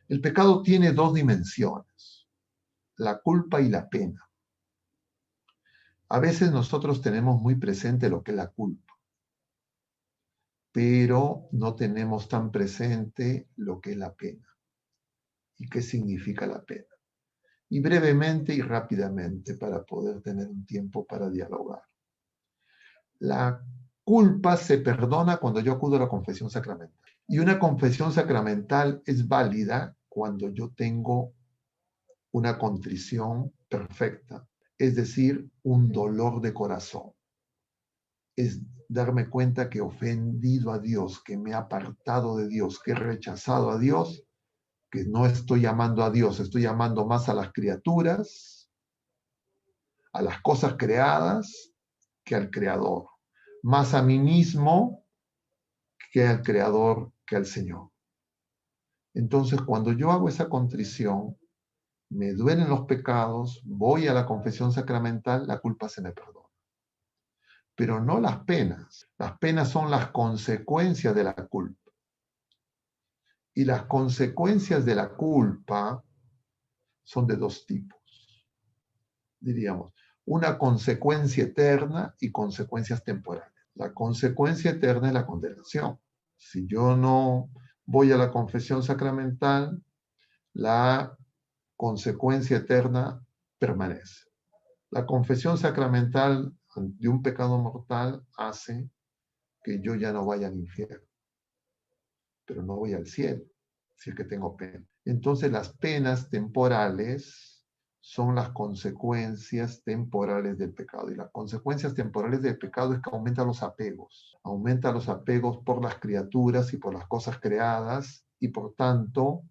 El pecado tiene dos dimensiones, la culpa y la pena. A veces nosotros tenemos muy presente lo que es la culpa, pero no tenemos tan presente lo que es la pena y qué significa la pena. Y brevemente y rápidamente para poder tener un tiempo para dialogar. La culpa se perdona cuando yo acudo a la confesión sacramental. Y una confesión sacramental es válida cuando yo tengo una contrición perfecta, es decir, un dolor de corazón. Es darme cuenta que he ofendido a Dios, que me he apartado de Dios, que he rechazado a Dios, que no estoy llamando a Dios, estoy llamando más a las criaturas, a las cosas creadas, que al Creador. Más a mí mismo que al Creador, que al Señor. Entonces, cuando yo hago esa contrición, me duelen los pecados, voy a la confesión sacramental, la culpa se me perdona. Pero no las penas. Las penas son las consecuencias de la culpa. Y las consecuencias de la culpa son de dos tipos. Diríamos, una consecuencia eterna y consecuencias temporales. La consecuencia eterna es la condenación. Si yo no voy a la confesión sacramental, la consecuencia eterna permanece. La confesión sacramental de un pecado mortal hace que yo ya no vaya al infierno, pero no voy al cielo, si es que tengo pena. Entonces las penas temporales son las consecuencias temporales del pecado. Y las consecuencias temporales del pecado es que aumentan los apegos. Aumenta los apegos por las criaturas y por las cosas creadas, y por tanto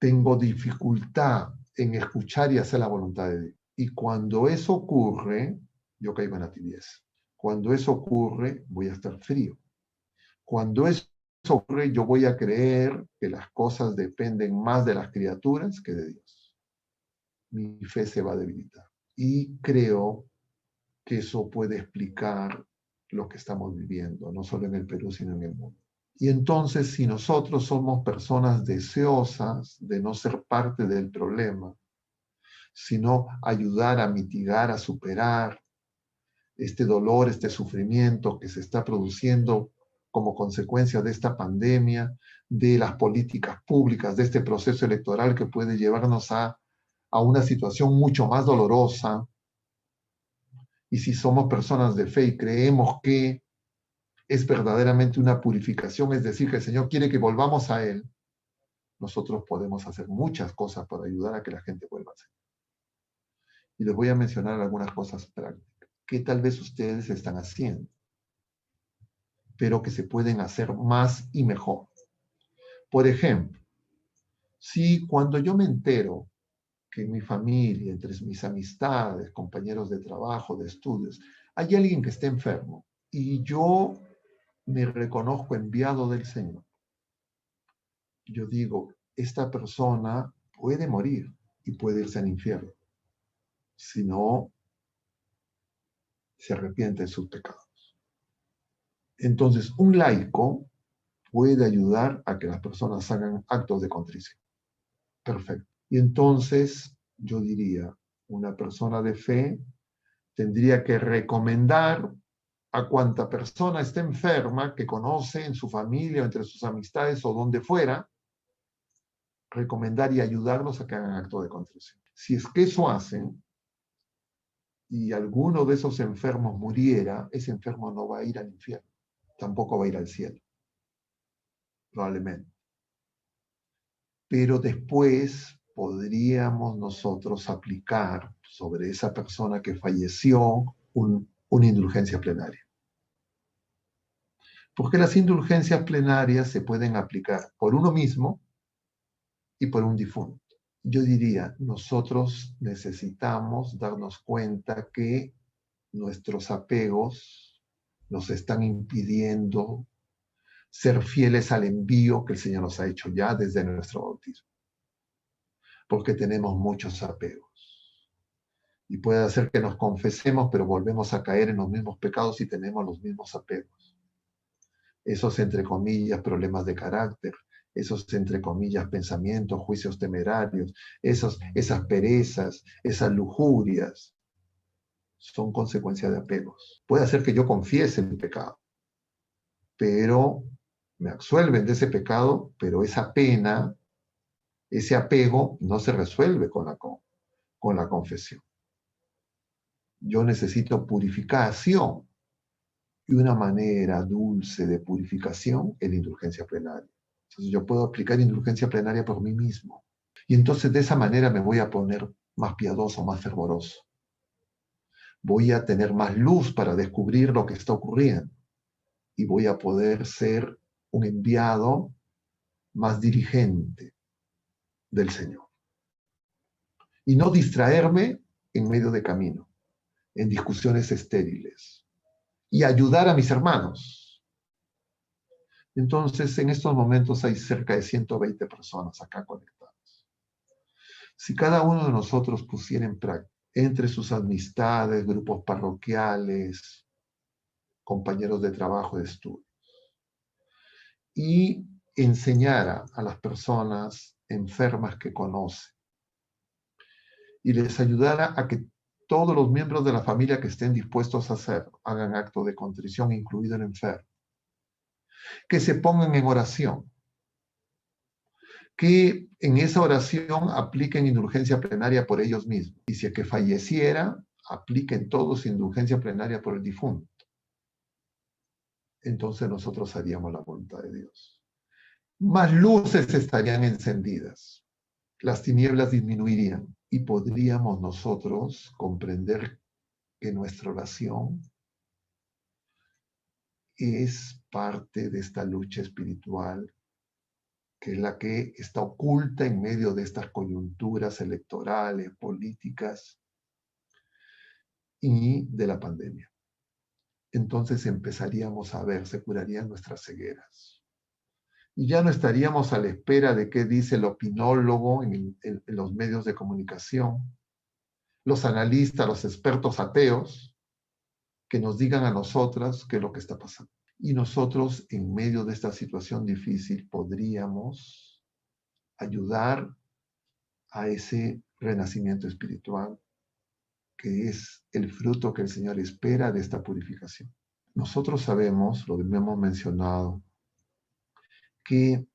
tengo dificultad en escuchar y hacer la voluntad de Dios. Y cuando eso ocurre, yo caigo en la tibieza. Cuando eso ocurre, voy a estar frío. Cuando eso ocurre, yo voy a creer que las cosas dependen más de las criaturas que de Dios. Mi fe se va a debilitar. Y creo que eso puede explicar lo que estamos viviendo, no solo en el Perú, sino en el mundo. Y entonces, si nosotros somos personas deseosas de no ser parte del problema, sino ayudar a mitigar, a superar este dolor, este sufrimiento que se está produciendo como consecuencia de esta pandemia, de las políticas públicas, de este proceso electoral que puede llevarnos a una situación mucho más dolorosa. Y si somos personas de fe y creemos que es verdaderamente una purificación, es decir, que el Señor quiere que volvamos a Él, nosotros podemos hacer muchas cosas para ayudar a que la gente vuelva a Él. Y les voy a mencionar algunas cosas prácticas que tal vez ustedes están haciendo, pero que se pueden hacer más y mejor. Por ejemplo, si cuando yo me entero que en mi familia, entre mis amistades, compañeros de trabajo, de estudios, hay alguien que está enfermo y yo me reconozco enviado del Señor, yo digo, esta persona puede morir y puede irse al infierno si no se arrepiente de sus pecados. Entonces, un laico puede ayudar a que las personas hagan actos de contrición. Perfecto. Y entonces, yo diría, una persona de fe tendría que recomendar a cuanta persona esté enferma que conoce en su familia o entre sus amistades o donde fuera, recomendar y ayudarlos a que hagan acto de contrición. Si es que eso hacen y alguno de esos enfermos muriera, ese enfermo no va a ir al infierno, tampoco va a ir al cielo, probablemente. Pero después podríamos nosotros aplicar sobre esa persona que falleció una indulgencia plenaria. Porque las indulgencias plenarias se pueden aplicar por uno mismo y por un difunto. Yo diría, nosotros necesitamos darnos cuenta que nuestros apegos nos están impidiendo ser fieles al envío que el Señor nos ha hecho ya desde nuestro bautismo. Porque tenemos muchos apegos. Y puede hacer que nos confesemos, pero volvemos a caer en los mismos pecados y tenemos los mismos apegos. Esos, entre comillas, problemas de carácter, esos, entre comillas, pensamientos, juicios temerarios, esas perezas, esas lujurias, son consecuencia de apegos. Puede hacer que yo confiese el pecado, pero me absuelven de ese pecado, pero esa pena, ese apego no se resuelve con la confesión. Yo necesito purificación, y una manera dulce de purificación es la indulgencia plenaria. Entonces yo puedo aplicar indulgencia plenaria por mí mismo. Y entonces de esa manera me voy a poner más piadoso, más fervoroso. Voy a tener más luz para descubrir lo que está ocurriendo. Y voy a poder ser un enviado más dirigente del Señor. Y no distraerme en medio de camino, en discusiones estériles. Y ayudar a mis hermanos. Entonces, en estos momentos hay cerca de 120 personas acá conectadas. Si cada uno de nosotros pusiera en práctica, entre sus amistades, grupos parroquiales, compañeros de trabajo, de estudio, y enseñara a las personas enfermas que conoce, y les ayudara a que todos los miembros de la familia que estén dispuestos a hacerlo, hagan acto de contrición, incluido el enfermo, que se pongan en oración, que en esa oración apliquen indulgencia plenaria por ellos mismos. Y si es que falleciera, apliquen todos indulgencia plenaria por el difunto. Entonces nosotros haríamos la voluntad de Dios. Más luces estarían encendidas, las tinieblas disminuirían y podríamos nosotros comprender que nuestra oración es parte de esta lucha espiritual, que es la que está oculta en medio de estas coyunturas electorales, políticas y de la pandemia. Entonces empezaríamos a ver, se curarían nuestras cegueras. Y ya no estaríamos a la espera de qué dice el opinólogo en los medios de comunicación, los analistas, los expertos ateos, que nos digan a nosotras qué es lo que está pasando. Y nosotros, en medio de esta situación difícil, podríamos ayudar a ese renacimiento espiritual, que es el fruto que el Señor espera de esta purificación. Nosotros sabemos, lo hemos mencionado, que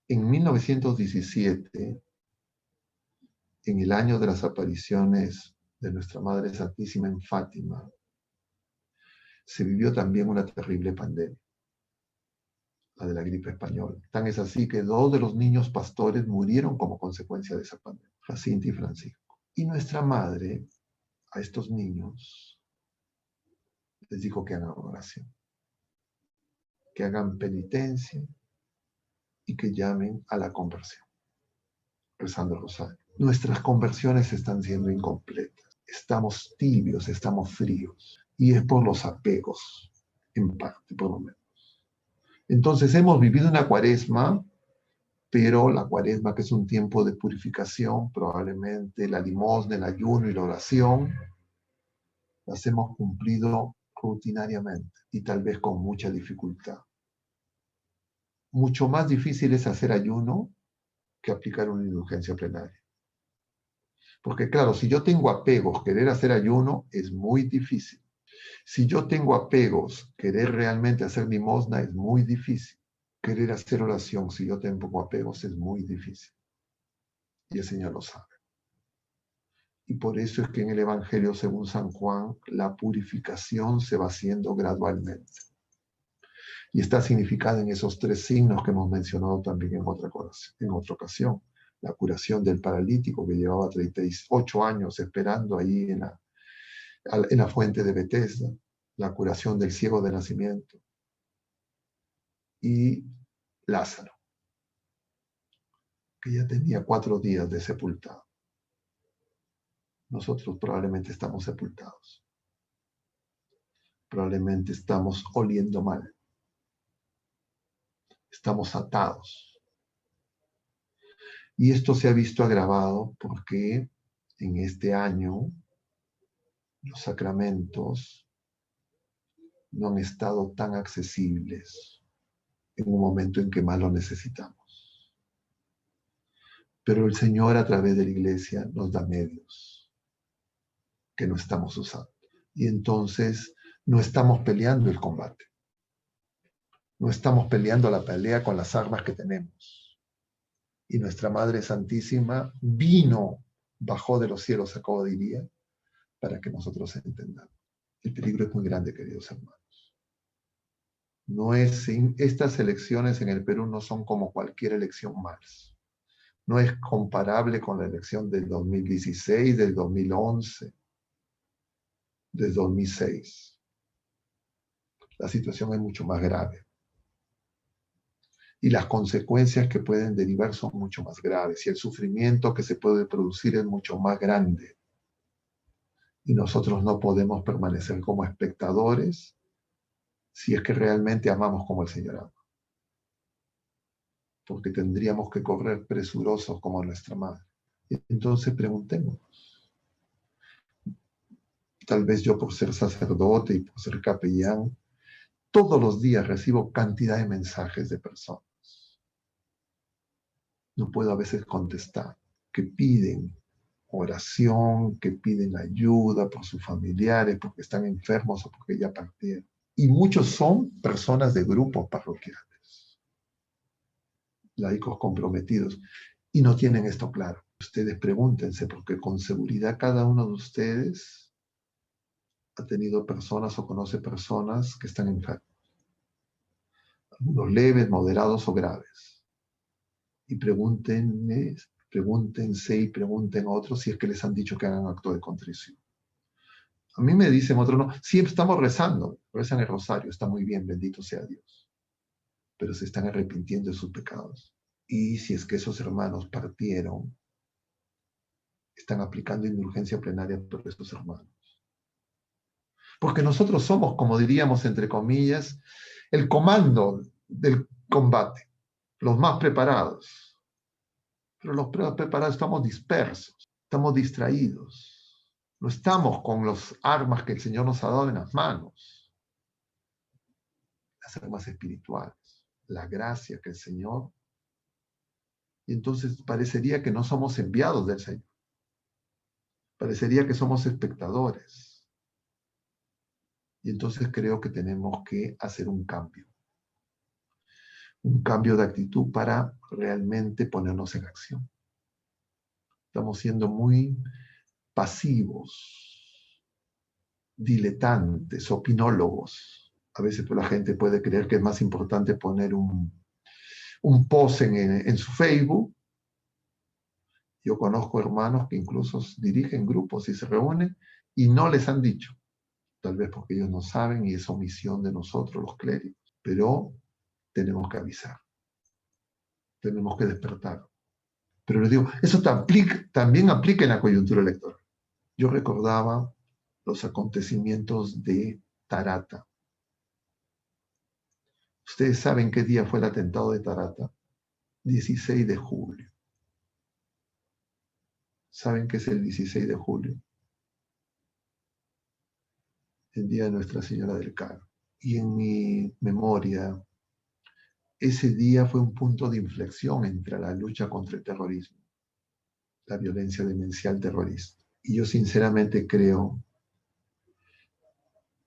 en 1917, en el año de las apariciones de nuestra Madre Santísima en Fátima, se vivió también una terrible pandemia, la de la gripe española. Tan es así que 2 de los niños pastores murieron como consecuencia de esa pandemia, Jacinta y Francisco. Y nuestra Madre, a estos niños, les dijo que hagan oración, que hagan penitencia y que llamen a la conversión, rezando el rosario. Nuestras conversiones están siendo incompletas. Estamos tibios, estamos fríos. Y es por los apegos, en parte, por lo menos. Entonces hemos vivido una cuaresma, pero la cuaresma, que es un tiempo de purificación, probablemente la limosna, el ayuno y la oración, las hemos cumplido rutinariamente y tal vez con mucha dificultad. Mucho más difícil es hacer ayuno que aplicar una indulgencia plenaria. Porque claro, si yo tengo apegos, querer hacer ayuno es muy difícil. Si yo tengo apegos, querer realmente hacer limosna es muy difícil. Querer hacer oración, si yo tengo apegos, es muy difícil. Y el Señor lo sabe. Y por eso es que en el Evangelio según San Juan, la purificación se va haciendo gradualmente. Y está significada en esos 3 signos que hemos mencionado también en otra ocasión. La curación del paralítico, que llevaba 38 años esperando ahí en la fuente de Betesda. La curación del ciego de nacimiento. Y Lázaro, que ya tenía 4 días de sepultado. Nosotros probablemente estamos sepultados. Probablemente estamos oliendo mal. Estamos atados. Y esto se ha visto agravado porque en este año los sacramentos no han estado tan accesibles en un momento en que más lo necesitamos. Pero el Señor a través de la iglesia nos da medios que no estamos usando. Y entonces no estamos peleando el combate. No estamos peleando la pelea con las armas que tenemos. Y nuestra Madre Santísima vino, bajó de los cielos, acabo diría, para que nosotros entendamos. El peligro es muy grande, queridos hermanos. Estas elecciones en el Perú no son como cualquier elección más. No es comparable con la elección del 2016, del 2011, del 2006. La situación es mucho más grave. Y las consecuencias que pueden derivar son mucho más graves. Y el sufrimiento que se puede producir es mucho más grande. Y nosotros no podemos permanecer como espectadores si es que realmente amamos como el Señor ama. Porque tendríamos que correr presurosos como nuestra madre. Entonces preguntémonos. Tal vez yo por ser sacerdote y por ser capellán, todos los días recibo cantidad de mensajes de personas. No puedo a veces contestar, que piden oración, que piden ayuda por sus familiares, porque están enfermos o porque ya partieron. Y muchos son personas de grupos parroquiales, laicos comprometidos, y no tienen esto claro. Ustedes pregúntense, porque con seguridad cada uno de ustedes ha tenido personas o conoce personas que están enfermos, algunos leves, moderados o graves. Y pregúntense y pregunten a otros si es que les han dicho que hagan acto de contrición. A mí me dicen otros, no, sí estamos rezando, rezan el rosario, está muy bien, bendito sea Dios, pero se están arrepintiendo de sus pecados. Y si es que esos hermanos partieron, están aplicando indulgencia plenaria por esos hermanos. Porque nosotros somos, como diríamos entre comillas, el comando del combate, los más preparados. Pero los preparados estamos dispersos, estamos distraídos. No estamos con las armas que el Señor nos ha dado en las manos. Las armas espirituales, la gracia que el Señor. Y entonces parecería que no somos enviados del Señor. Parecería que somos espectadores. Y entonces creo que tenemos que hacer un cambio. Un cambio de actitud para realmente ponernos en acción. Estamos siendo muy pasivos, diletantes, opinólogos. A veces la gente puede creer que es más importante poner un post en su Facebook. Yo conozco hermanos que incluso dirigen grupos y se reúnen y no les han dicho, tal vez porque ellos no saben y es omisión de nosotros los clérigos, pero tenemos que avisar, tenemos que despertar. Pero les digo, eso también aplica en la coyuntura electoral. Yo recordaba los acontecimientos de Tarata. Ustedes saben qué día fue el atentado de Tarata. 16 de julio. ¿Saben qué es el 16 de julio? El día de Nuestra Señora del Carmen. Y en mi memoria, ese día fue un punto de inflexión entre la lucha contra el terrorismo, la violencia demencial terrorista. Y yo sinceramente creo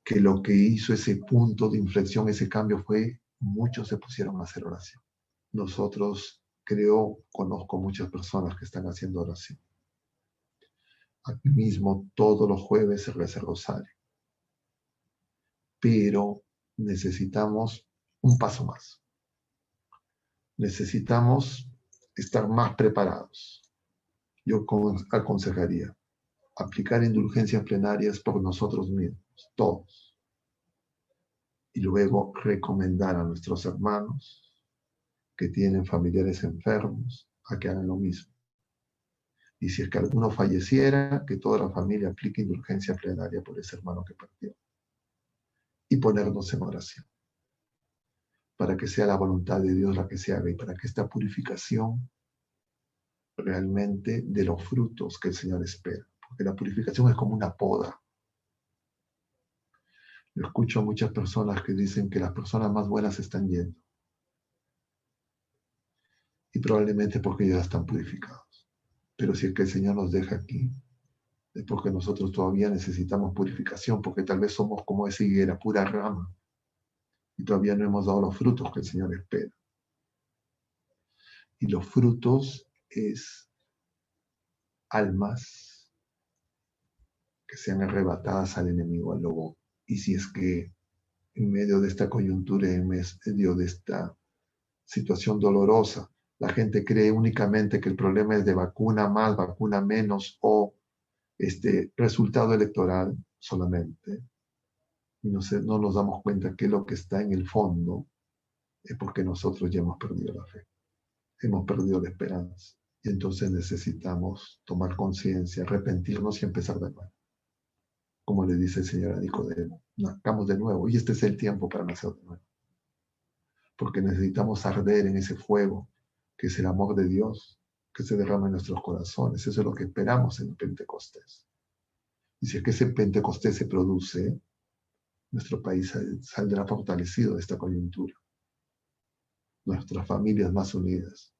que lo que hizo ese punto de inflexión, ese cambio fue, muchos se pusieron a hacer oración. Nosotros, conozco muchas personas que están haciendo oración. Aquí mismo todos los jueves se reza el rosario. Pero necesitamos un paso más. Necesitamos estar más preparados. Yo aconsejaría aplicar indulgencias plenarias por nosotros mismos, todos. Y luego recomendar a nuestros hermanos que tienen familiares enfermos a que hagan lo mismo. Y si es que alguno falleciera, que toda la familia aplique indulgencia plenaria por ese hermano que partió. Y ponernos en oración. Para que sea la voluntad de Dios la que se haga y para que esta purificación realmente dé los frutos que el Señor espera. Porque la purificación es como una poda. Yo escucho a muchas personas que dicen que las personas más buenas están yendo. y probablemente porque ya están purificados. Pero si es que el Señor nos deja aquí, es porque nosotros todavía necesitamos purificación, porque tal vez somos como esa higuera, pura rama, y todavía no hemos dado los frutos que el Señor espera. Y los frutos es almas que sean arrebatadas al enemigo, al lobo. Y si es que en medio de esta coyuntura, en medio de esta situación dolorosa, la gente cree únicamente que el problema es de vacuna más, vacuna menos o resultado electoral solamente, y no nos damos cuenta que lo que está en el fondo es porque nosotros ya hemos perdido la fe, hemos perdido la esperanza. Y entonces necesitamos tomar conciencia, arrepentirnos y empezar de nuevo. Como le dice el Señor a Nicodemo, nazcamos de nuevo. Y este es el tiempo para nacer de nuevo. Porque necesitamos arder en ese fuego, que es el amor de Dios, que se derrama en nuestros corazones. Eso es lo que esperamos en Pentecostés. Y si es que ese Pentecostés se produce, nuestro país saldrá fortalecido de esta coyuntura. Nuestras familias más unidas,